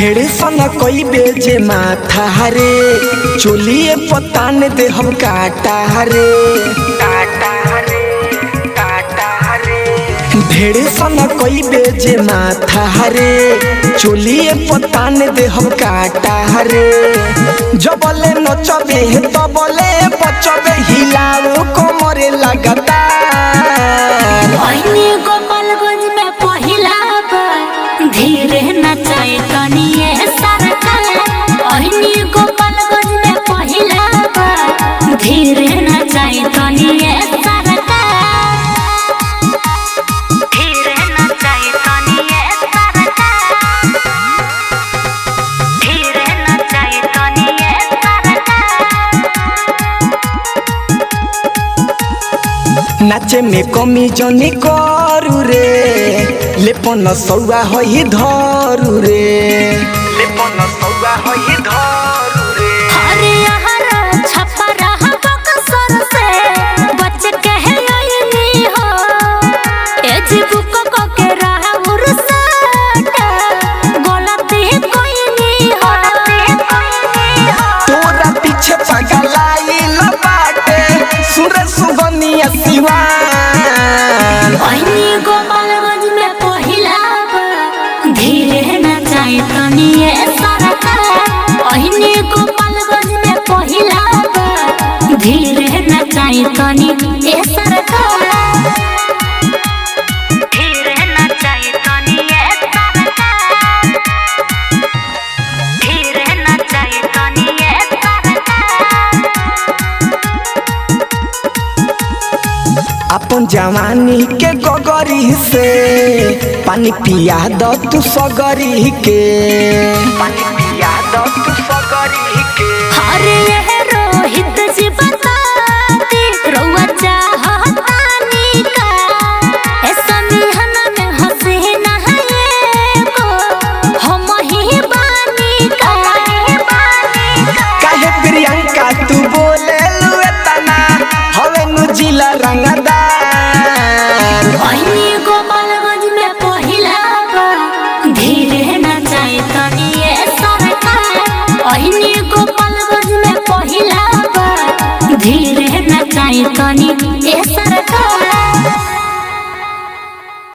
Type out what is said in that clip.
ढेरे सना कोई बेजे माथा हरे चोलिए पतान दे हम काटा हरे ढेरे सना कोई बेजे माथा हरे चोलिए पतान दे हम काटा हरे जबले नचबे तबले बचबे हिलाओ कमरे लगातार गोपालगंज में पहिला धीरे नचाए कनिए सरकार गोपालगंज में पहिला धीरे नचाए कनिए नाचे में कमी जनी करू रे लेपन सौआ होई धरू रे लेपन सौआ होई धरू रे अरे यार छपा रहा बक्सर से बच के है आईनी हो एज बुक को के रहा उरसट गलती कोई नहीं हो तोरा पीछे पगलाई लबाटे सुरे सुगनिया सिवान गोपालगंज में पहिला धीरे नचाए कनिए सरकार गोपालगंज में पहिला धीरे नचाए कनिए सरकार धीरे नचाए कनिए सरकार धीरे नचाए कनिए सरकार अपन जवानी के गगरी से पानी पिया द तू सगरी के पानी पिया द तू सगरी के अरे ये रोहित जी बता दे रउआ चाहतानी का ऐसा मिहना में हंसे ना है को हम ही बानी का काहे प्रियंका तू बोले लुए तना हवे नु जिला रंगदार गोपालगंज में पहिला धीरे नचाए कनिए सरकार गोपालगंज में पहिला धीरे नचाए कनिए